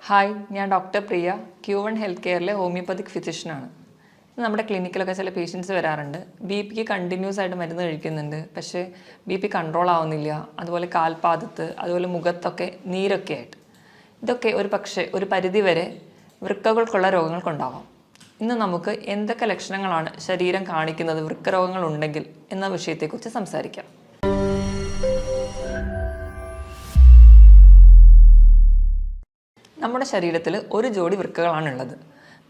Hi, ഞാൻ doctor പ്രിയ, Q1 health കെയറിലെ homoeopathic ഫിസിഷ്യനാണ്. നമ്മുടെ ക്ലിനിക്കിലൊക്കെ ചില പേഷ്യൻസ് വരാറുണ്ട്. ബി.പിക്ക് കണ്ടിന്യൂസ് ആയിട്ട് മരുന്ന് കഴിക്കുന്നുണ്ട്, പക്ഷേ ബി.പി കൺട്രോൾ ആവുന്നില്ല. അതുപോലെ കാൽപാദത്ത്, അതുപോലെ മുഖത്തൊക്കെ നീരൊക്കെ ആയിട്ട്. ഇതൊക്കെ ഒരു പരിധിവരെ വൃക്കകൾക്കുള്ള രോഗങ്ങൾക്കുണ്ടാവാം. ഇന്ന് നമുക്ക് എന്തൊക്കെ ലക്ഷണങ്ങളാണ് ശരീരം കാണിക്കുന്നത് വൃക്കരോഗങ്ങളുണ്ടെങ്കിൽ എന്ന വിഷയത്തെക്കുറിച്ച് സംസാരിക്കാം. നമ്മുടെ ശരീരത്തിൽ ഒരു ജോഡി വൃക്കകളാണുള്ളത്.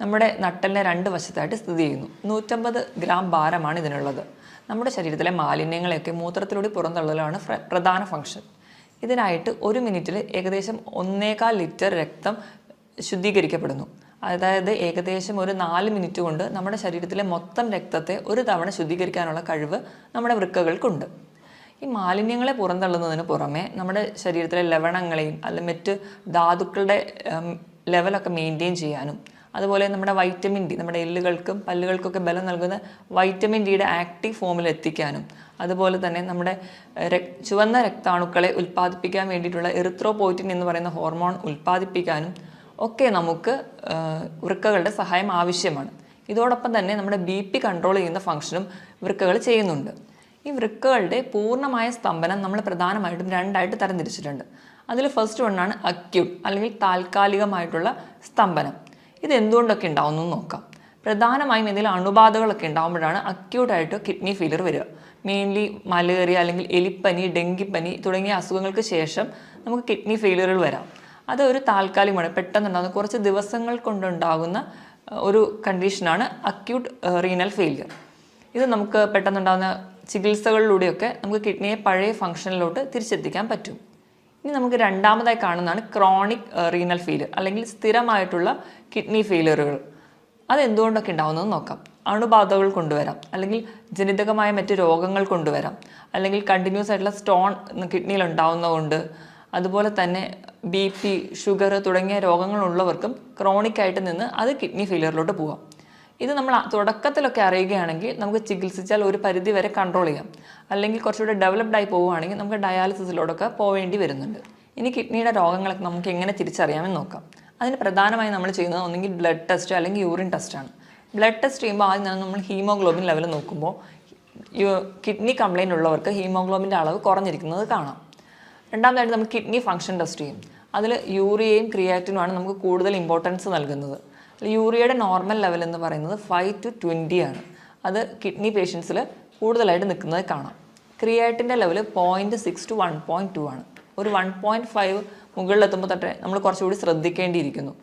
നമ്മുടെ നട്ടലിനെ രണ്ട് വശത്തായിട്ട് സ്ഥിതി ചെയ്യുന്നു. 150 ഗ്രാം ഭാരമാണ് ഇതിനുള്ളത്. നമ്മുടെ ശരീരത്തിലെ മാലിന്യങ്ങളെയൊക്കെ മൂത്രത്തിലൂടെ പുറന്തള്ളലാണ് പ്രധാന ഫംഗ്ഷൻ. ഇതിനായിട്ട് ഒരു മിനിറ്റിൽ ഏകദേശം 1.25 ലിറ്റർ രക്തം ശുദ്ധീകരിക്കപ്പെടുന്നു. അതായത് ഏകദേശം ഒരു 4 മിനിറ്റ് കൊണ്ട് നമ്മുടെ ശരീരത്തിലെ മൊത്തം രക്തത്തെ ഒരു തവണ ശുദ്ധീകരിക്കാനുള്ള കഴിവ് നമ്മുടെ വൃക്കകൾക്കുണ്ട്. ഈ മാലിന്യങ്ങളെ പുറന്തള്ളുന്നതിന് പുറമെ നമ്മുടെ ശരീരത്തിലെ ലവണങ്ങളെയും അല്ലെങ്കിൽ മറ്റ് ധാതുക്കളുടെ ലെവലൊക്കെ മെയിൻറ്റെയിൻ ചെയ്യാനും, അതുപോലെ നമ്മുടെ വൈറ്റമിൻ ഡി, നമ്മുടെ എല്ലുകൾക്കും പല്ലുകൾക്കൊക്കെ ബലം നൽകുന്ന വൈറ്റമിൻ ഡിയുടെ ആക്റ്റീവ് ഫോമിൽ എത്തിക്കാനും, അതുപോലെ തന്നെ നമ്മുടെ ചുവന്ന രക്താണുക്കളെ ഉൽപ്പാദിപ്പിക്കാൻ വേണ്ടിയിട്ടുള്ള എറിത്രോപോയിറ്റിൻ എന്ന് പറയുന്ന ഹോർമോൺ ഉൽപ്പാദിപ്പിക്കാനും ഒക്കെ നമുക്ക് വൃക്കകളുടെ സഹായം ആവശ്യമാണ്. ഇതോടൊപ്പം തന്നെ നമ്മുടെ ബി.പി കൺട്രോൾ ചെയ്യുന്ന ഫംഗ്ഷനും വൃക്കകൾ ചെയ്യുന്നുണ്ട്. ഈ വൃക്കകളുടെ പൂർണ്ണമായ സ്തംഭനം നമ്മൾ പ്രധാനമായിട്ടും രണ്ടായിട്ട് തരംതിരിച്ചിട്ടുണ്ട്. അതിൽ ഫസ്റ്റ് വണ്ണാണ് അക്യൂട്ട് അല്ലെങ്കിൽ താൽക്കാലികമായിട്ടുള്ള സ്തംഭനം. ഇത് എന്തുകൊണ്ടൊക്കെ ഉണ്ടാവുന്നു നോക്കാം. പ്രധാനമായും എന്തെങ്കിലും അണുബാധകളൊക്കെ ഉണ്ടാകുമ്പോഴാണ് അക്യൂട്ടായിട്ട് കിഡ്നി ഫെയിലിയർ വരിക. മെയിൻലി മലേറിയ അല്ലെങ്കിൽ എലിപ്പനി, ഡെങ്കിപ്പനി തുടങ്ങിയ അസുഖങ്ങൾക്ക് ശേഷം നമുക്ക് കിഡ്നി ഫെയിലിയറുകൾ വരാം. അത് ഒരു താൽക്കാലികമാണ്, പെട്ടെന്നുണ്ടാകുന്ന കുറച്ച് ദിവസങ്ങൾ കൊണ്ടുണ്ടാകുന്ന ഒരു കണ്ടീഷനാണ് അക്യൂട്ട് റീനൽ ഫെയിലിയർ. ഇത് നമുക്ക് പെട്ടെന്നുണ്ടാകുന്ന ചികിത്സകളിലൂടെയൊക്കെ നമുക്ക് കിഡ്നിയെ പഴയ ഫംഗ്ഷനിലോട്ട് തിരിച്ചെത്തിക്കാൻ പറ്റും. ഇനി നമുക്ക് രണ്ടാമതായി കാണുന്നതാണ് ക്രോണിക് റീനൽ ഫെയിലിയർ അല്ലെങ്കിൽ സ്ഥിരമായിട്ടുള്ള കിഡ്നി ഫെയിലിയറുകൾ. അതെന്തുകൊണ്ടൊക്കെ ഉണ്ടാകുന്നത് നോക്കാം. അണുബാധകൾ കൊണ്ടുവരാം, അല്ലെങ്കിൽ ജനിതകമായ മറ്റ് രോഗങ്ങൾ കൊണ്ടുവരാം, അല്ലെങ്കിൽ കണ്ടിന്യൂസ് ആയിട്ടുള്ള സ്റ്റോൺ കിഡ്നിയിൽ ഉണ്ടാകുന്നതുകൊണ്ട്, അതുപോലെ തന്നെ ബി.പി, ഷുഗർ തുടങ്ങിയ രോഗങ്ങളുള്ളവർക്കും ക്രോണിക്കായിട്ട് നിന്ന് അത് കിഡ്നി ഫെയിലിയറിലോട്ട് പോകാം. ഇത് നമ്മൾ തുടക്കത്തിലൊക്കെ അറിയുകയാണെങ്കിൽ നമുക്ക് ചികിത്സിച്ചാൽ ഒരു പരിധി വരെ കൺട്രോൾ ചെയ്യാം. അല്ലെങ്കിൽ കുറച്ചുകൂടെ ഡെവലപ്ഡ് ആയി പോവുകയാണെങ്കിൽ നമുക്ക് ഡയാലിസിസിലോടൊക്കെ പോവേണ്ടി വരുന്നുണ്ട്. ഇനി കിഡ്നിയുടെ രോഗങ്ങളൊക്കെ നമുക്ക് എങ്ങനെ തിരിച്ചറിയാമെന്ന് നോക്കാം. അതിന് പ്രധാനമായും നമ്മൾ ചെയ്യുന്നത് ഒന്നെങ്കിൽ ബ്ലഡ് ടെസ്റ്റ് അല്ലെങ്കിൽ യൂറിൻ ടെസ്റ്റാണ്. ബ്ലഡ് ടെസ്റ്റ് ചെയ്യുമ്പോൾ ആദ്യം തന്നെ നമ്മൾ ഹീമോഗ്ലോബിൻ ലെവൽ നോക്കുമ്പോൾ കിഡ്നി കംപ്ലയിൻ്റ് ഉള്ളവർക്ക് ഹീമോഗ്ലോബിൻ്റെ അളവ് കുറഞ്ഞിരിക്കുന്നത് കാണാം. രണ്ടാമതായിട്ട് നമ്മൾ കിഡ്നി ഫംഗ്ഷൻ ടെസ്റ്റ് ചെയ്യും. അതിൽ യൂറിയയും ക്രിയാറ്റിനുമാണ് നമുക്ക് കൂടുതൽ ഇമ്പോർട്ടൻസ് നൽകുന്നത്. യൂറിയയുടെ നോർമൽ ലെവൽ എന്ന് പറയുന്നത് 5 to 20 ആണ്. അത് കിഡ്നി പേഷ്യൻസിൽ കൂടുതലായിട്ട് നിൽക്കുന്നത് കാണാം. ക്രിയാറ്റിൻ്റെ ലെവൽ 0.6 to 1.2 ആണ്. ഒരു 1.5 മുകളിലെത്തുമ്പോൾ തൊട്ടേ നമ്മൾ കുറച്ചുകൂടി ശ്രദ്ധിക്കേണ്ടിയിരിക്കുന്നു.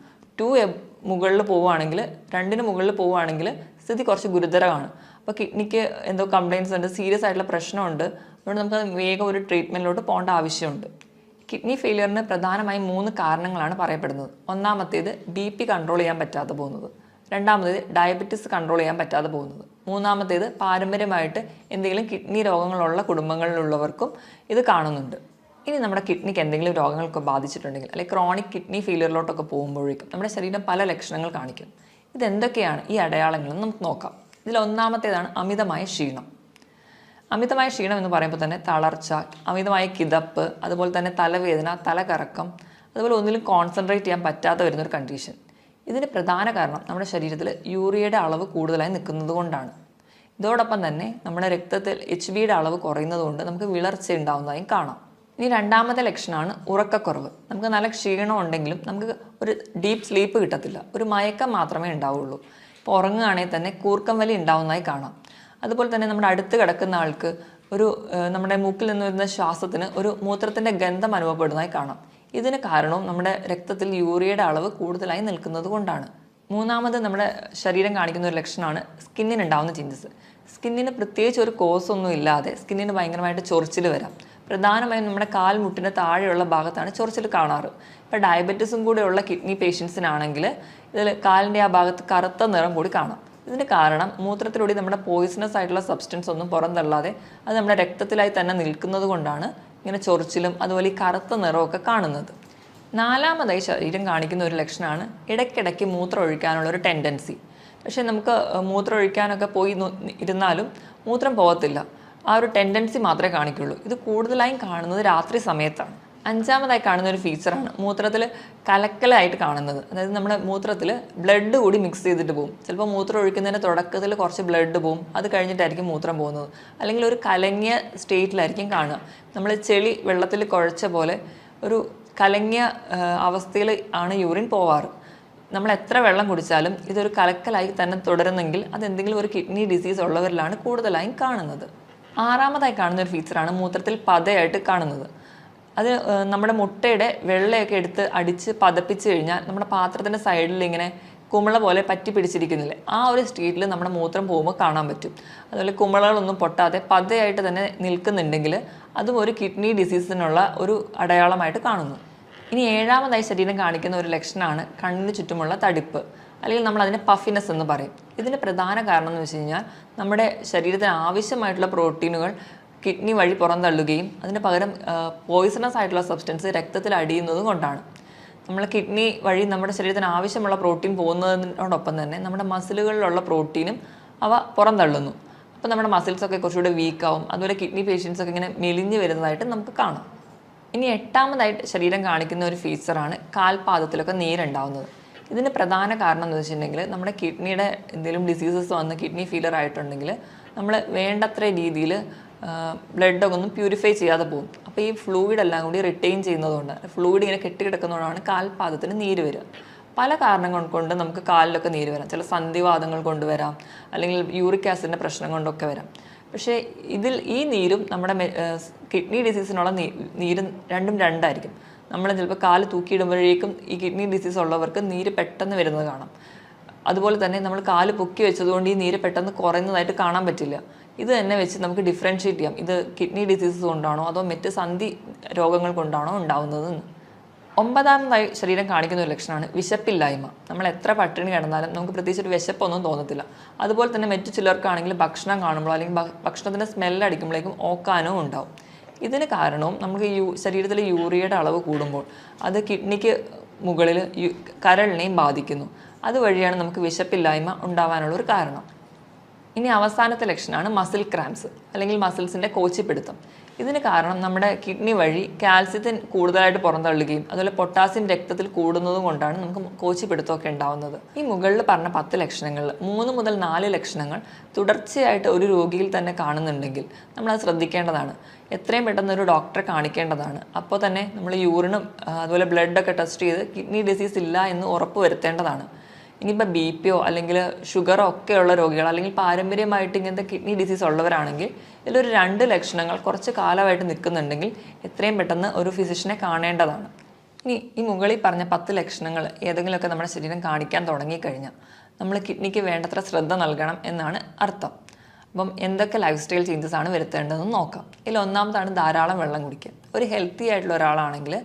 2 മുകളിൽ പോവുകയാണെങ്കിൽ, 2 മുകളിൽ പോവുകയാണെങ്കിൽ സ്ഥിതി കുറച്ച് ഗുരുതരമാണ്. അപ്പോൾ കിഡ്നിക്ക് എന്തോ കംപ്ലയിൻസ് ഉണ്ട്, സീരിയസ് ആയിട്ടുള്ള പ്രശ്നമുണ്ട്. അതുകൊണ്ട് നമുക്ക് വേഗം ഒരു ട്രീറ്റ്മെൻറ്റിലോട്ട് പോകേണ്ട ആവശ്യമുണ്ട്. കിഡ്നി ഫെയിലിയറിന് പ്രധാനമായും 3 കാരണങ്ങളാണ് പറയപ്പെടുന്നത്. ഒന്നാമത്തേത് ബി.പി കൺട്രോൾ ചെയ്യാൻ പറ്റാതെ പോകുന്നത്, രണ്ടാമത്തേത് ഡയബറ്റിസ് കൺട്രോൾ ചെയ്യാൻ പറ്റാതെ പോകുന്നത്, മൂന്നാമത്തേത് പാരമ്പര്യമായിട്ട് എന്തെങ്കിലും കിഡ്നി രോഗങ്ങളുള്ള കുടുംബങ്ങളിലുള്ളവർക്കും ഇത് കാണുന്നുണ്ട്. ഇനി നമ്മുടെ കിഡ്നിക്ക് എന്തെങ്കിലും രോഗങ്ങളൊക്കെ ബാധിച്ചിട്ടുണ്ടെങ്കിൽ, അല്ലെങ്കിൽ ക്രോണിക് കിഡ്നി ഫെയിലിയറിലോട്ടൊക്കെ പോകുമ്പോഴേക്കും നമ്മുടെ ശരീരം പല ലക്ഷണങ്ങൾ കാണിക്കും. ഇതെന്തൊക്കെയാണ് ഈ അടയാളങ്ങളെന്ന് നമുക്ക് നോക്കാം. ഇതിൽ ഒന്നാമത്തേതാണ് അമിതമായ ക്ഷീണം. അമിതമായ ക്ഷീണം എന്ന് പറയുമ്പോൾ തന്നെ തളർച്ച, അമിതമായ കിതപ്പ്, അതുപോലെ തന്നെ തലവേദന, തലകറക്കം, അതുപോലെ ഒന്നിലും കോൺസെൻട്രേറ്റ് ചെയ്യാൻ പറ്റാതെ വരുന്നൊരു കണ്ടീഷൻ. ഇതിന് പ്രധാന കാരണം നമ്മുടെ ശരീരത്തിൽ യൂറിയയുടെ അളവ് കൂടുതലായി നിൽക്കുന്നത് കൊണ്ടാണ്. ഇതോടൊപ്പം തന്നെ നമ്മുടെ രക്തത്തിൽ HBയുടെ അളവ് കുറയുന്നത് കൊണ്ട് നമുക്ക് വിളർച്ച ഉണ്ടാകുന്നതായും കാണാം. ഇനി രണ്ടാമത്തെ ലക്ഷണമാണ് ഉറക്കക്കുറവ്. നമുക്ക് നല്ല ക്ഷീണം ഉണ്ടെങ്കിലും നമുക്ക് ഒരു ഡീപ്പ് സ്ലീപ്പ് കിട്ടത്തില്ല, ഒരു മയക്കം മാത്രമേ ഉണ്ടാവുള്ളൂ. ഇപ്പോൾ ഉറങ്ങുകയാണെങ്കിൽ തന്നെ കൂർക്കം വലി ഉണ്ടാവുന്നതായി കാണാം. അതുപോലെ തന്നെ നമ്മുടെ അടുത്ത് കിടക്കുന്ന ആൾക്ക് നമ്മുടെ മൂക്കിൽ നിന്ന് വരുന്ന ശ്വാസത്തിന് ഒരു മൂത്രത്തിൻ്റെ ഗന്ധം അനുഭവപ്പെടുന്നതായി കാണാം. ഇതിന് കാരണവും നമ്മുടെ രക്തത്തിൽ യൂറിയയുടെ അളവ് കൂടുതലായി നിൽക്കുന്നത് കൊണ്ടാണ്. മൂന്നാമത് നമ്മുടെ ശരീരം കാണിക്കുന്ന ഒരു ലക്ഷണമാണ് സ്കിന്നിനുണ്ടാവുന്ന ചേഞ്ചസ്. സ്കിന്നിന് പ്രത്യേകിച്ച് ഒരു കോസ് ഒന്നും ഇല്ലാതെ സ്കിന്നിന് ഭയങ്കരമായിട്ട് ചൊറിച്ചിൽ വരാം. പ്രധാനമായും നമ്മുടെ കാൽമുട്ടിന് താഴെയുള്ള ഭാഗത്താണ് ചൊറിച്ചിൽ കാണാറ്. ഇപ്പോൾ ഡയബറ്റീസും കൂടെയുള്ള കിഡ്നി പേഷ്യൻസിനാണെങ്കിൽ ഇതിൽ കാലിൻ്റെ ആ ഭാഗത്ത് കറുത്ത നിറം കൂടി കാണാം. ഇതിന് കാരണം മൂത്രത്തിലൂടെ നമ്മുടെ പോയിസണസ് ആയിട്ടുള്ള സബ്സ്റ്റൻസ് ഒന്നും പുറന്തള്ളാതെ അത് നമ്മുടെ രക്തത്തിലായി തന്നെ നിൽക്കുന്നത് കൊണ്ടാണ് ഇങ്ങനെ ചൊറിച്ചിലും അതുപോലെ ഈ കറുത്ത നിറമൊക്കെ കാണുന്നത്. നാലാമതായി ശരീരം കാണിക്കുന്ന ഒരു ലക്ഷണമാണ് ഇടയ്ക്കിടയ്ക്ക് മൂത്രം ഒഴിക്കാനുള്ളൊരു ടെൻഡൻസി. പക്ഷേ നമുക്ക് മൂത്രം ഒഴിക്കാനൊക്കെ പോയി ഇരുന്നാലും മൂത്രം പോകത്തില്ല. ആ ഒരു ടെൻഡൻസി മാത്രമേ കാണിക്കുള്ളൂ. ഇത് കൂടുതലായും കാണുന്നത് രാത്രി സമയത്താണ്. അഞ്ചാമതായി കാണുന്ന ഒരു ഫീച്ചറാണ് മൂത്രത്തിൽ കലക്കലായിട്ട് കാണുന്നത്. അതായത് നമ്മുടെ മൂത്രത്തിൽ ബ്ലഡ് കൂടി മിക്സ് ചെയ്തിട്ട് പോകും. ചിലപ്പോൾ മൂത്രം ഒഴിക്കുന്നതിൻ്റെ തുടക്കത്തിൽ കുറച്ച് ബ്ലഡ് പോകും, അത് കഴിഞ്ഞിട്ടായിരിക്കും മൂത്രം പോകുന്നത്. അല്ലെങ്കിൽ ഒരു കലങ്ങിയ സ്റ്റേറ്റിലായിരിക്കും കാണുക. നമ്മൾ ചെളി വെള്ളത്തിൽ കുഴച്ച പോലെ ഒരു കലങ്ങിയ അവസ്ഥയിൽ ആണ് യൂറിൻ പോവാറ്. നമ്മൾ എത്ര വെള്ളം കുടിച്ചാലും ഇതൊരു കലക്കലായി തന്നെ തുടരുന്നെങ്കിൽ അതെന്തെങ്കിലും ഒരു കിഡ്നി ഡിസീസ് ഉള്ളവരിലാണ് കൂടുതലായും കാണുന്നത്. ആറാമതായി കാണുന്ന ഒരു ഫീച്ചറാണ് മൂത്രത്തിൽ പതയായിട്ട് കാണുന്നത്. അത് നമ്മുടെ മുട്ടയുടെ വെള്ളയൊക്കെ എടുത്ത് അടിച്ച് പതപ്പിച്ച് കഴിഞ്ഞാൽ നമ്മുടെ പാത്രത്തിൻ്റെ സൈഡിൽ ഇങ്ങനെ കുമിള പോലെ പറ്റി പിടിച്ചിരിക്കുന്നില്ലേ, ആ ഒരു സ്റ്റേറ്റിൽ നമ്മുടെ മൂത്രം പോകുമ്പോൾ കാണാൻ പറ്റും. അതുപോലെ കുമിളകളൊന്നും പൊട്ടാതെ പതയായിട്ട് തന്നെ നിൽക്കുന്നുണ്ടെങ്കിൽ അതും ഒരു കിഡ്നി ഡിസീസിനുള്ള ഒരു അടയാളമായിട്ട് കാണുന്നു. ഇനി ഏഴാമതായി ശരീരം കാണിക്കുന്ന ഒരു ലക്ഷണമാണ് കണ്ണിന് ചുറ്റുമുള്ള തടിപ്പ്, അല്ലെങ്കിൽ നമ്മൾ അതിനെ പഫിനെസ് എന്ന് പറയും. ഇതിന് പ്രധാന കാരണം എന്ന് വെച്ച് കഴിഞ്ഞാൽ നമ്മുടെ ശരീരത്തിന് ആവശ്യമായിട്ടുള്ള പ്രോട്ടീനുകൾ കിഡ്നി വഴി പുറന്തള്ളുകയും അതിന് പകരം പോയിസണസ് ആയിട്ടുള്ള സബ്സ്റ്റൻസ് രക്തത്തിൽ അടിയുന്നതും കൊണ്ടാണ്. നമ്മൾ കിഡ്നി വഴി നമ്മുടെ ശരീരത്തിന് ആവശ്യമുള്ള പ്രോട്ടീൻ പോകുന്നതിനോടൊപ്പം തന്നെ നമ്മുടെ മസിലുകളിലുള്ള പ്രോട്ടീനും അവ പുറന്തള്ളുന്നു. അപ്പോൾ നമ്മുടെ മസിൽസൊക്കെ കുറച്ചുകൂടെ വീക്കാവും. അതുപോലെ കിഡ്നി പേഷ്യൻസൊക്കെ ഇങ്ങനെ മെലിഞ്ഞ് വരുന്നതായിട്ട് നമുക്ക് കാണാം. ഇനി എട്ടാമതായിട്ട് ശരീരം കാണിക്കുന്ന ഒരു ഫീച്ചറാണ് കാൽപാദത്തിലൊക്കെ നീരുണ്ടാവുന്നത്. ഇതിന് പ്രധാന കാരണം എന്ന് വെച്ചിട്ടുണ്ടെങ്കിൽ നമ്മുടെ കിഡ്നിയുടെ എന്തെങ്കിലും ഡിസീസസ് വന്ന് കിഡ്നി ഫെയിലർ ആയിട്ടുണ്ടെങ്കിൽ നമ്മൾ വേണ്ടത്ര രീതിയിൽ ബ്ലഡൊക്കെ ഒന്നും പ്യൂരിഫൈ ചെയ്യാതെ പോകും. അപ്പോൾ ഈ ഫ്ലൂയിഡ് എല്ലാം കൂടി റിട്ടെയിൻ ചെയ്യുന്നതുകൊണ്ട്, ഫ്ലൂയിഡ് ഇങ്ങനെ കെട്ടിക്കിടക്കുന്നതുകൊണ്ടാണ് കാൽപാദത്തിന് നീര് വരിക. പല കാരണങ്ങൾ കൊണ്ട് നമുക്ക് കാലിലൊക്കെ നീര് വരാം. ചില സന്ധിവാതങ്ങൾ കൊണ്ടുവരാം, അല്ലെങ്കിൽ യൂറിക് ആസിഡിൻ്റെ പ്രശ്നം കൊണ്ടൊക്കെ വരാം. പക്ഷേ ഈ നീരും നമ്മുടെ കിഡ്നി ഡിസീസിനുള്ള നീരും രണ്ടും രണ്ടായിരിക്കും. നമ്മൾ ചിലപ്പോൾ കാല് തൂക്കിയിടുമ്പോഴേക്കും ഈ കിഡ്നി ഡിസീസ് ഉള്ളവർക്ക് നീര് പെട്ടെന്ന് വരുന്നത് കാണാം. അതുപോലെ തന്നെ നമ്മൾ കാല് പൊക്കി വെച്ചതുകൊണ്ട് ഈ നീര് പെട്ടെന്ന് കുറയുന്നതായിട്ട് കാണാൻ പറ്റില്ല. ഇത് തന്നെ വെച്ച് നമുക്ക് ഡിഫറൻഷ്യേറ്റ് ചെയ്യാം, ഇത് കിഡ്നി ഡിസീസസ് കൊണ്ടാണോ അതോ മറ്റ് സന്ധി രോഗങ്ങൾ കൊണ്ടാണോ ഉണ്ടാവുന്നതെന്ന്. ഒമ്പതാമതായി ശരീരം കാണിക്കുന്ന ഒരു ലക്ഷണമാണ് വിശപ്പില്ലായ്മ. നമ്മൾ എത്ര പട്ടിണി കിടന്നാലും നമുക്ക് പ്രത്യേകിച്ച് ഒരു വിശപ്പൊന്നും തോന്നത്തില്ല. അതുപോലെ തന്നെ മറ്റു ചിലർക്കാണെങ്കിൽ ഭക്ഷണം കാണുമ്പോൾ അല്ലെങ്കിൽ ഭക്ഷണത്തിൻ്റെ സ്മെല്ലടിക്കുമ്പോഴേക്കും ഓക്കാനോ ഉണ്ടാവും. ഇതിന് കാരണവും നമുക്ക് ശരീരത്തിലെ യൂറിയയുടെ അളവ് കൂടുമ്പോൾ അത് കിഡ്നിക്ക് മുകളിൽ കരളിനെയും ബാധിക്കുന്നു. അതുവഴിയാണ് നമുക്ക് വിശപ്പില്ലായ്മ ഉണ്ടാവാനുള്ള ഒരു കാരണം. ഇനി അവസാനത്തെ ലക്ഷണമാണ് മസിൽ ക്രാംസ്, അല്ലെങ്കിൽ മസിൽസിൻ്റെ കോച്ചിപ്പിടുത്തം. ഇതിന് കാരണം നമ്മുടെ കിഡ്നി വഴി കാൽസ്യത്തിന് കൂടുതലായിട്ട് പുറന്തള്ളുകയും അതുപോലെ പൊട്ടാസ്യം രക്തത്തിൽ കൂടുന്നതും കൊണ്ടാണ് നമുക്ക് കോച്ചിപ്പിടുത്തമൊക്കെ ഉണ്ടാവുന്നത്. ഈ മുകളിൽ പറഞ്ഞ 10 ലക്ഷണങ്ങളിൽ 3 മുതൽ 4 ലക്ഷണങ്ങൾ തുടർച്ചയായിട്ട് ഒരു രോഗിയിൽ തന്നെ കാണുന്നുണ്ടെങ്കിൽ നമ്മളത് ശ്രദ്ധിക്കേണ്ടതാണ്. എത്രയും പെട്ടെന്ന് ഒരു ഡോക്ടറെ കാണിക്കേണ്ടതാണ്. അപ്പോൾ തന്നെ നമ്മൾ യൂറിനും അതുപോലെ ബ്ലഡൊക്കെ ടെസ്റ്റ് ചെയ്ത് കിഡ്നി ഡിസീസ് ഇല്ല എന്ന് ഉറപ്പ് വരുത്തേണ്ടതാണ്. ഇനിയിപ്പോൾ BP അല്ലെങ്കിൽ ഷുഗറോ ഒക്കെയുള്ള രോഗികൾ, അല്ലെങ്കിൽ പാരമ്പര്യമായിട്ട് ഇങ്ങനത്തെ കിഡ്നി ഡിസീസ് ഉള്ളവരാണെങ്കിൽ ഇതിലൊരു 2 ലക്ഷണങ്ങൾ കുറച്ച് കാലമായിട്ട് നിൽക്കുന്നുണ്ടെങ്കിൽ എത്രയും പെട്ടെന്ന് ഒരു ഫിസിഷ്യനെ കാണേണ്ടതാണ്. ഇനി ഈ മുകളിൽ പറഞ്ഞ 10 ലക്ഷണങ്ങൾ ഏതെങ്കിലുമൊക്കെ നമ്മുടെ ശരീരം കാണിക്കാൻ തുടങ്ങിക്കഴിഞ്ഞാൽ നമ്മൾ കിഡ്നിക്ക് വേണ്ടത്ര ശ്രദ്ധ നൽകണം എന്നാണ് അർത്ഥം. അപ്പം എന്തൊക്കെ ലൈഫ് സ്റ്റൈൽ ചേഞ്ചസ് ആണ് വരുത്തേണ്ടതെന്ന് നോക്കാം. ഇതിൽ ഒന്നാമതാണ് ധാരാളം വെള്ളം കുടിക്കുക. ഒരു ഹെൽത്തി ആയിട്ടുള്ള ഒരാളാണെങ്കിൽ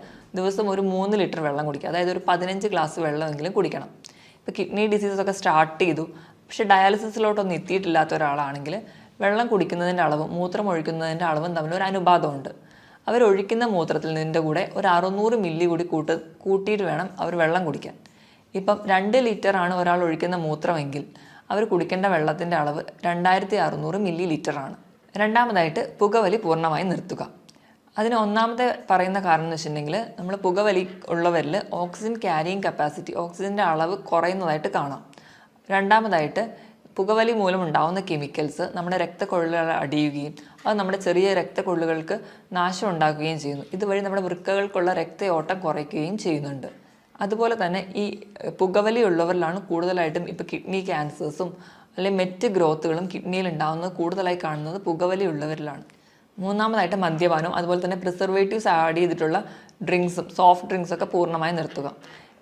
ദിവസം ഒരു 3 ലിറ്റർ വെള്ളം കുടിക്കുക, അതായത് ഒരു 15 ഗ്ലാസ് വെള്ളമെങ്കിലും കുടിക്കണം. ഇപ്പോൾ കിഡ്നി ഡിസീസൊക്കെ സ്റ്റാർട്ട് ചെയ്തു പക്ഷേ ഡയാലിസിസിലോട്ടൊന്നും എത്തിയിട്ടില്ലാത്ത ഒരാളാണെങ്കിൽ വെള്ളം കുടിക്കുന്നതിൻ്റെ അളവും മൂത്രം ഒഴിക്കുന്നതിൻ്റെ അളവും തമ്മിൽ ഒരു അനുപാതമുണ്ട്. അവരൊഴിക്കുന്ന മൂത്രത്തിൽ നിന്നിൻ്റെ കൂടെ ഒരു 600 മില്ലി കൂടി കൂട്ടിയിട്ട് വേണം അവർ വെള്ളം കുടിക്കാൻ. ഇപ്പം 2 ലിറ്ററാണ് ഒരാൾ ഒഴിക്കുന്ന മൂത്രമെങ്കിൽ അവർ കുടിക്കേണ്ട വെള്ളത്തിൻ്റെ അളവ് 2600 മില്ലി ലിറ്ററാണ്. രണ്ടാമതായിട്ട് പുകവലി പൂർണ്ണമായി നിർത്തുക. അതിന് ഒന്നാമത്തെ പറയുന്ന കാരണം എന്ന് വെച്ചിട്ടുണ്ടെങ്കിൽ നമ്മൾ പുകവലി ഉള്ളവരിൽ ഓക്സിജൻ ക്യാരിയിങ് കപ്പാസിറ്റി, ഓക്സിജൻ്റെ അളവ് കുറയുന്നതായിട്ട് കാണാം. രണ്ടാമതായിട്ട് പുകവലി മൂലം ഉണ്ടാകുന്ന കെമിക്കൽസ് നമ്മുടെ രക്തക്കൊള്ളുകൾ അടിയുകയും അത് നമ്മുടെ ചെറിയ രക്തക്കൊള്ളുകൾക്ക് നാശം ഉണ്ടാക്കുകയും ചെയ്യുന്നു. ഇതുവഴി നമ്മുടെ വൃക്കകൾക്കുള്ള രക്തയോട്ടം കുറയ്ക്കുകയും ചെയ്യുന്നുണ്ട്. അതുപോലെ തന്നെ ഈ പുകവലി ഉള്ളവരിലാണ് കൂടുതലായിട്ടും ഇപ്പോൾ കിഡ്നി ക്യാൻസേഴ്സും അല്ലെങ്കിൽ മറ്റ് ഗ്രോത്തുകളും കിഡ്നിയിൽ ഉണ്ടാകുന്നത് കൂടുതലായി കാണുന്നത് പുകവലി ഉള്ളവരിലാണ്. മൂന്നാമതായിട്ട് മദ്യപാനം, അതുപോലെ തന്നെ പ്രിസർവേറ്റീവ്സ് ആഡ് ചെയ്തിട്ടുള്ള ഡ്രിങ്ക്സും സോഫ്റ്റ് ഡ്രിങ്ക്സൊക്കെ പൂർണ്ണമായും നിർത്തുക.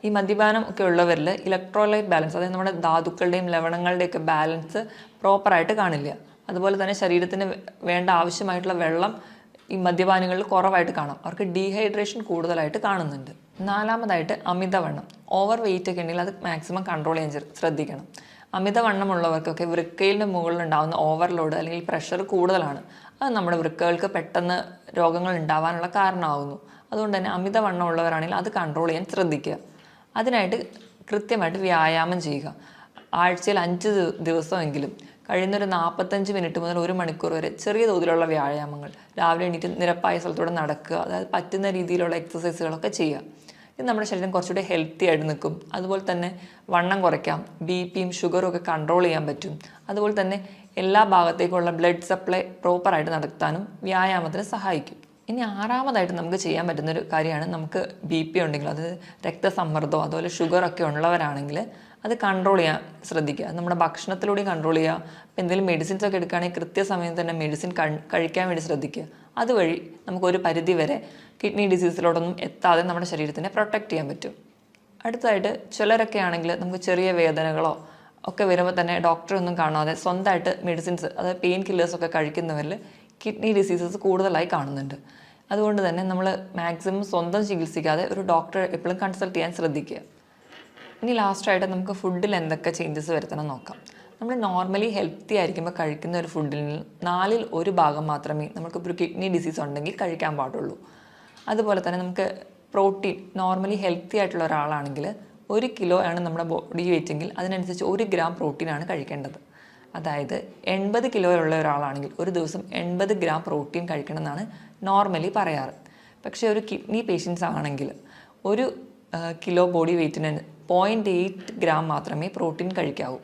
ഈ മദ്യപാനം ഒക്കെ ഉള്ളവരിൽ ഇലക്ട്രോലൈറ്റ് ബാലൻസ്, അതായത് നമ്മുടെ ധാതുക്കളുടെയും ലവണങ്ങളുടെയൊക്കെ ബാലൻസ് പ്രോപ്പറായിട്ട് കാണില്ല. അതുപോലെ തന്നെ ശരീരത്തിന് വേണ്ട ആവശ്യമായിട്ടുള്ള വെള്ളം ഈ മദ്യപാനികളിൽ കുറവായിട്ട് കാണാം. അവർക്ക് ഡീഹൈഡ്രേഷൻ കൂടുതലായിട്ട് കാണുന്നുണ്ട്. നാലാമതായിട്ട് അമിതവണ്ണം, ഓവർ വെയിറ്റ് ഒക്കെ ഉണ്ടെങ്കിൽ അത് മാക്സിമം കൺട്രോൾ ചെയ്യാൻ ശ്രദ്ധിക്കണം. അമിതവണ്ണമുള്ളവർക്കൊക്കെ വൃക്കയിലെ മുകളിൽ ഉണ്ടാകുന്ന ഓവർലോഡ് അല്ലെങ്കിൽ പ്രഷർ കൂടുതലാണ്. അത് നമ്മുടെ വൃക്കകൾക്ക് പെട്ടെന്ന് രോഗങ്ങൾ ഉണ്ടാവാനുള്ള കാരണമാകുന്നു. അതുകൊണ്ട് തന്നെ അമിതവണ്ണം ഉള്ളവരാണെങ്കിൽ അത് കൺട്രോൾ ചെയ്യാൻ ശ്രദ്ധിക്കുക. അതിനായിട്ട് കൃത്യമായിട്ട് വ്യായാമം ചെയ്യുക. ആഴ്ചയിൽ 5 ദിവസമെങ്കിലും കഴിയുന്നൊരു 45 മിനിറ്റ് മുതൽ 1 മണിക്കൂർ വരെ ചെറിയ തോതിലുള്ള വ്യായാമങ്ങൾ, രാവിലെ എണീറ്റ് നിരപ്പായ സ്ഥലത്തൂടെ നടക്കുക, അതായത് പറ്റുന്ന രീതിയിലുള്ള എക്സസൈസുകളൊക്കെ ചെയ്യുക. ഇത് നമ്മുടെ ശരീരം കുറച്ചുകൂടി ഹെൽത്തി ആയിട്ട് നിൽക്കും. അതുപോലെ തന്നെ വണ്ണം കുറയ്ക്കാം, ബിപിയും ഷുഗറും ഒക്കെ കൺട്രോൾ ചെയ്യാൻ പറ്റും. അതുപോലെ തന്നെ എല്ലാ ഭാഗത്തേക്കുള്ള ബ്ലഡ് സപ്ലൈ പ്രോപ്പറായിട്ട് നടത്താനും വ്യായാമത്തിന് സഹായിക്കും. ഇനി ആറാമതായിട്ട് നമുക്ക് ചെയ്യാൻ പറ്റുന്നൊരു കാര്യമാണ്, നമുക്ക് BP ഉണ്ടെങ്കിൽ, അതായത് രക്തസമ്മർദ്ദമോ അതുപോലെ ഷുഗറൊക്കെ ഉള്ളവരാണെങ്കിൽ അത് കൺട്രോൾ ചെയ്യാൻ ശ്രദ്ധിക്കുക. അത് നമ്മുടെ ഭക്ഷണത്തിലൂടെ കൺട്രോൾ ചെയ്യുക. അപ്പോൾ എന്തെങ്കിലും മെഡിസിൻസ് ഒക്കെ എടുക്കുകയാണെങ്കിൽ കൃത്യസമയത്ത് തന്നെ മെഡിസിൻ കഴിക്കാൻ വേണ്ടി ശ്രദ്ധിക്കുക. അതുവഴി നമുക്കൊരു പരിധി വരെ കിഡ്നി ഡിസീസിലോടൊന്നും എത്താതെ നമ്മുടെ ശരീരത്തിനെ പ്രൊട്ടക്റ്റ് ചെയ്യാൻ പറ്റും. അടുത്തതായിട്ട് ചിലരൊക്കെ ആണെങ്കിൽ നമുക്ക് ചെറിയ വേദനകളോ ഒക്കെ വരുമ്പോൾ തന്നെ ഡോക്ടറൊന്നും കാണാതെ സ്വന്തമായിട്ട് മെഡിസിൻസ്, അതായത് പെയിൻ കില്ലേഴ്സൊക്കെ കഴിക്കുന്നവരിൽ കിഡ്നി ഡിസീസസ് കൂടുതലായി കാണുന്നുണ്ട്. അതുകൊണ്ട് തന്നെ നമ്മൾ മാക്സിമം സ്വന്തം ചികിത്സിക്കാതെ ഒരു ഡോക്ടറെ എപ്പോഴും കൺസൾട്ട് ചെയ്യാൻ ശ്രദ്ധിക്കുക. ഇനി ലാസ്റ്റായിട്ട് നമുക്ക് ഫുഡിൽ എന്തൊക്കെ ചേഞ്ചസ് വരുത്തണം നോക്കാം. നമ്മൾ നോർമലി ഹെൽത്തി ആയിരിക്കുമ്പോൾ കഴിക്കുന്ന ഒരു ഫുഡിൽ 1/4 ഭാഗം മാത്രമേ നമുക്കിപ്പോൾ ഒരു കിഡ്നി ഡിസീസ് ഉണ്ടെങ്കിൽ കഴിക്കാൻ പാടുള്ളൂ. അതുപോലെ തന്നെ നമുക്ക് പ്രോട്ടീൻ, നോർമലി ഹെൽത്തി ആയിട്ടുള്ള ഒരാളാണെങ്കിൽ 1 കിലോ ആണ് നമ്മുടെ ബോഡി വെയിറ്റെങ്കിൽ അതിനനുസരിച്ച് 1 ഗ്രാം പ്രോട്ടീനാണ് കഴിക്കേണ്ടത്. അതായത് 80 കിലോ ഉള്ള ഒരാളാണെങ്കിൽ ഒരു ദിവസം 80 ഗ്രാം പ്രോട്ടീൻ കഴിക്കണമെന്നാണ് നോർമലി പറയാറ്. പക്ഷേ ഒരു കിഡ്നി പേഷ്യൻസ് ആണെങ്കിൽ 1 കിലോ ബോഡി വെയ്റ്റിന് 0.8 ഗ്രാം മാത്രമേ പ്രോട്ടീൻ കഴിക്കാവൂ.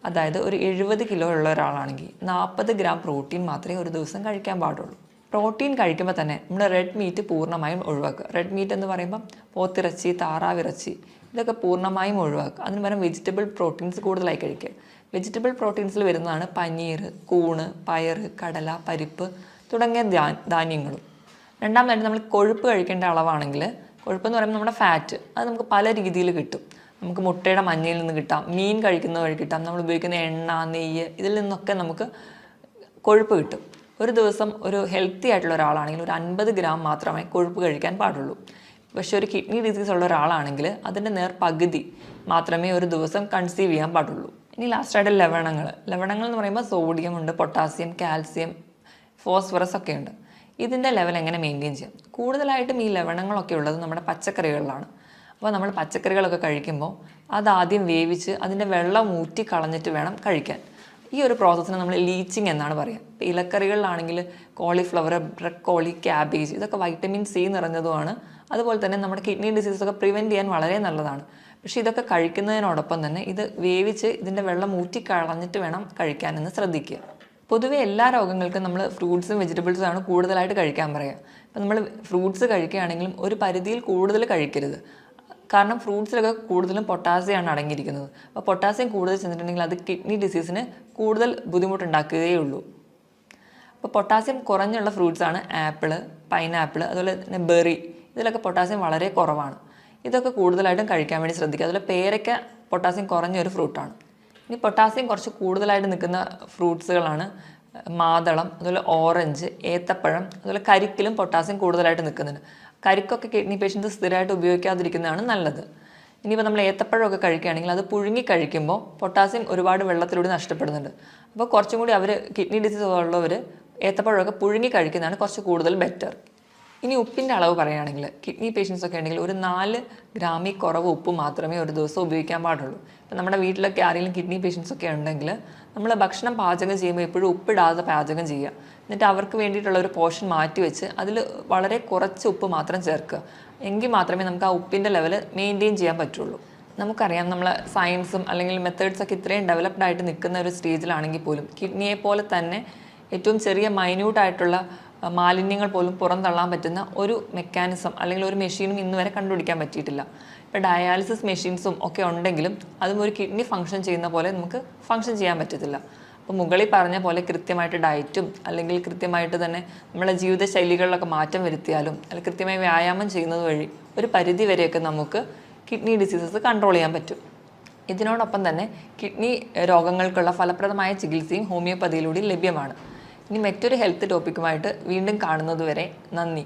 അതായത് ഒരു 70 കിലോ ഉള്ള ഒരാളാണെങ്കിൽ 40 ഗ്രാം പ്രോട്ടീൻ മാത്രമേ ഒരു ദിവസം കഴിക്കാൻ പാടുള്ളൂ. പ്രോട്ടീൻ കഴിക്കുമ്പോൾ തന്നെ നമ്മൾ റെഡ് മീറ്റ് പൂർണ്ണമായും ഒഴിവാക്കുക. റെഡ് മീറ്റ് എന്ന് പറയുമ്പോൾ പോത്തിറച്ചി, താറാവിറച്ചി ഇതൊക്കെ പൂർണ്ണമായും ഒഴിവാക്കുക. അതിന് പകരം വെജിറ്റബിൾ പ്രോട്ടീൻസ് കൂടുതലായി കഴിക്കുക. വെജിറ്റബിൾ പ്രോട്ടീൻസിൽ വരുന്നതാണ് പനീർ, കൂണ്, പയർ, കടല, പരിപ്പ് തുടങ്ങിയ ധാന്യങ്ങളും. രണ്ടാമതായിട്ട് നമ്മൾ കൊഴുപ്പ് കഴിക്കേണ്ട അളവാണെങ്കിൽ, കൊഴുപ്പെന്ന് പറയുമ്പോൾ നമ്മുടെ ഫാറ്റ്, അത് നമുക്ക് പല രീതിയിൽ കിട്ടും. നമുക്ക് മുട്ടയുടെ മഞ്ഞയിൽ നിന്ന് കിട്ടാം, മീൻ കഴിക്കുന്ന വഴി കിട്ടാം, നമ്മൾ ഉപയോഗിക്കുന്ന എണ്ണ, നെയ്യ് ഇതിൽ നിന്നൊക്കെ നമുക്ക് കൊഴുപ്പ് കിട്ടും. ഒരു ദിവസം ഒരു ഹെൽത്തി ആയിട്ടുള്ള ഒരാളാണെങ്കിൽ ഒരു 50 ഗ്രാം മാത്രമേ കൊഴുപ്പ് കഴിക്കാൻ പാടുള്ളൂ. പക്ഷേ ഒരു കിഡ്നി ഡിസീസ് ഉള്ള ഒരാളാണെങ്കിൽ അതിൻ്റെ പകുതി മാത്രമേ ഒരു ദിവസം കൺസീവ് ചെയ്യാൻ പാടുള്ളൂ. ഇനി ലാസ്റ്റായിട്ട് ലവണങ്ങൾ എന്ന് പറയുമ്പോൾ സോഡിയം ഉണ്ട്, പൊട്ടാസ്യം, കാൽസ്യം, ഫോസ്ഫറസ് ഒക്കെ ഉണ്ട്. ഇതിൻ്റെ ലെവൽ എങ്ങനെ മെയിൻറ്റെയിൻ ചെയ്യാം? കൂടുതലായിട്ടും ഈ ലവണങ്ങളൊക്കെ ഉള്ളത് നമ്മുടെ പച്ചക്കറികളിലാണ്. അപ്പോൾ നമ്മൾ പച്ചക്കറികളൊക്കെ കഴിക്കുമ്പോൾ അതാദ്യം വേവിച്ച് അതിൻ്റെ വെള്ളം ഊറ്റി കളഞ്ഞിട്ട് വേണം കഴിക്കാൻ. ഈ ഒരു പ്രോസസ്സിന് നമ്മൾ ലീച്ചിങ് എന്നാണ് പറയുക. ഇപ്പോൾ ഇലക്കറികളിലാണെങ്കിൽ കോളിഫ്ലവർ, ബ്രക്കോളി, ക്യാബേജ് ഇതൊക്കെ വൈറ്റമിൻ സി നിറഞ്ഞതുമാണ്. അതുപോലെ തന്നെ നമ്മുടെ കിഡ്നി ഡിസീസൊക്കെ പ്രിവെൻറ്റ് ചെയ്യാൻ വളരെ നല്ലതാണ്. പക്ഷേ ഇതൊക്കെ കഴിക്കുന്നതിനോടൊപ്പം തന്നെ ഇത് വേവിച്ച് ഇതിൻ്റെ വെള്ളം ഊറ്റി കളഞ്ഞിട്ട് വേണം കഴിക്കാനെന്ന് ശ്രദ്ധിക്കുക. പൊതുവെ എല്ലാ രോഗങ്ങൾക്കും നമ്മൾ ഫ്രൂട്ട്സും വെജിറ്റബിൾസും ആണ് കൂടുതലായിട്ട് കഴിക്കാൻ പറയുക. അപ്പോൾ നമ്മൾ ഫ്രൂട്ട്സ് കഴിക്കുകയാണെങ്കിലും ഒരു പരിധിയിൽ കൂടുതൽ കഴിക്കരുത്. കാരണം ഫ്രൂട്ട്സിലൊക്കെ കൂടുതലും പൊട്ടാസ്യമാണ് അടങ്ങിയിരിക്കുന്നത്. അപ്പോൾ പൊട്ടാസ്യം കൂടുതൽ ചെന്നിട്ടുണ്ടെങ്കിൽ അത് കിഡ്നി ഡിസീസിന് കൂടുതൽ ബുദ്ധിമുട്ടുണ്ടാക്കുകയേ ഉള്ളൂ. അപ്പോൾ പൊട്ടാസ്യം കുറഞ്ഞുള്ള ഫ്രൂട്ട്സാണ് ആപ്പിള്, പൈനാപ്പിൾ, അതുപോലെ തന്നെ ബെറി. ഇതിലൊക്കെ പൊട്ടാസ്യം വളരെ കുറവാണ്. ഇതൊക്കെ കൂടുതലായിട്ടും കഴിക്കാൻ വേണ്ടി ശ്രദ്ധിക്കുക. അതുപോലെ പേരയ്ക്ക പൊട്ടാസ്യം കുറഞ്ഞൊരു ഫ്രൂട്ടാണ്. ഇനി പൊട്ടാസ്യം കുറച്ച് കൂടുതലായിട്ട് നിൽക്കുന്ന ഫ്രൂട്ട്സുകളാണ് മാതളം, അതുപോലെ ഓറഞ്ച്, ഏത്തപ്പഴം, അതുപോലെ കരിക്കിലും പൊട്ടാസ്യം കൂടുതലായിട്ട് നിൽക്കുന്നുണ്ട്. കരിക്കൊക്കെ കിഡ്നി പേഷ്യൻസ് സ്ഥിരമായിട്ട് ഉപയോഗിക്കാതിരിക്കുന്നതാണ് നല്ലത്. ഇനിയിപ്പോൾ നമ്മൾ ഏത്തപ്പഴമൊക്കെ കഴിക്കുകയാണെങ്കിൽ അത് പുഴുങ്ങി കഴിക്കുമ്പോൾ പൊട്ടാസ്യം ഒരുപാട് വെള്ളത്തിലൂടെ നഷ്ടപ്പെടുന്നുണ്ട്. അപ്പോൾ കുറച്ചും കൂടി കിഡ്നി ഡിസീസ് ഉള്ളവർ ഏത്തപ്പഴമൊക്കെ പുഴുങ്ങി കഴിക്കുന്നതാണ് കുറച്ച് കൂടുതൽ ബെറ്റർ. ഇനി ഉപ്പിൻ്റെ അളവ് പറയുകയാണെങ്കിൽ കിഡ്നി പേഷ്യൻസ് ഒക്കെ ഉണ്ടെങ്കിൽ ഒരു 4 ഗ്രാമിൽ കുറവ് ഉപ്പ് മാത്രമേ ഒരു ദിവസം ഉപയോഗിക്കാൻ പാടുള്ളൂ. ഇപ്പം നമ്മുടെ വീട്ടിലൊക്കെ ആരെങ്കിലും കിഡ്നി പേഷ്യൻസ് ഒക്കെ ഉണ്ടെങ്കിൽ നമ്മൾ ഭക്ഷണം പാചകം ചെയ്യുമ്പോൾ എപ്പോഴും ഉപ്പിടാതെ പാചകം ചെയ്യുക. എന്നിട്ട് അവർക്ക് വേണ്ടിയിട്ടുള്ള ഒരു പോർഷൻ മാറ്റി വെച്ച് അതിൽ വളരെ കുറച്ച് ഉപ്പ് മാത്രം ചേർക്കുക. എങ്കിൽ മാത്രമേ നമുക്ക് ആ ഉപ്പിൻ്റെ ലെവൽ മെയിൻറ്റെയിൻ ചെയ്യാൻ പറ്റുള്ളൂ. നമുക്കറിയാം, നമ്മൾ സയൻസും അല്ലെങ്കിൽ മെത്തേഡ്സൊക്കെ ഇത്രയും ഡെവലപ്ഡ് ആയിട്ട് നിൽക്കുന്ന ഒരു സ്റ്റേജിലാണെങ്കിൽ പോലും കിഡ്നിയെ പോലെ തന്നെ ഏറ്റവും ചെറിയ മൈന്യൂട്ടായിട്ടുള്ള മാലിന്യങ്ങൾ പോലും പുറന്തള്ളാൻ പറ്റുന്ന ഒരു മെക്കാനിസം അല്ലെങ്കിൽ ഒരു മെഷീനും ഇന്ന് വരെ കണ്ടുപിടിക്കാൻ പറ്റിയിട്ടില്ല. ഇപ്പോൾ ഡയാലിസിസ് മെഷീൻസും ഒക്കെ ഉണ്ടെങ്കിലും അതും ഒരു കിഡ്നി ഫംഗ്ഷൻ ചെയ്യുന്ന പോലെ നമുക്ക് ഫംഗ്ഷൻ ചെയ്യാൻ പറ്റത്തില്ല. അപ്പോൾ മുകളിൽ പറഞ്ഞ പോലെ കൃത്യമായിട്ട് ഡയറ്റും അല്ലെങ്കിൽ കൃത്യമായിട്ട് തന്നെ നമ്മളെ ജീവിതശൈലികളിലൊക്കെ മാറ്റം വരുത്തിയാലും അല്ലെങ്കിൽ കൃത്യമായി വ്യായാമം ചെയ്യുന്നത് വഴി ഒരു പരിധി വരെയൊക്കെ നമുക്ക് കിഡ്നി ഡിസീസസ് കൺട്രോൾ ചെയ്യാൻ പറ്റും. ഇതിനോടൊപ്പം തന്നെ കിഡ്നി രോഗങ്ങൾക്കുള്ള ഫലപ്രദമായ ചികിത്സയും ഹോമിയോപ്പതിയിലൂടെ ലഭ്യമാണ്. ഇനി മറ്റൊരു ഹെൽത്ത് ടോപ്പിക്കുമായിട്ട് വീണ്ടും കാണുന്നതുവരെ നന്ദി.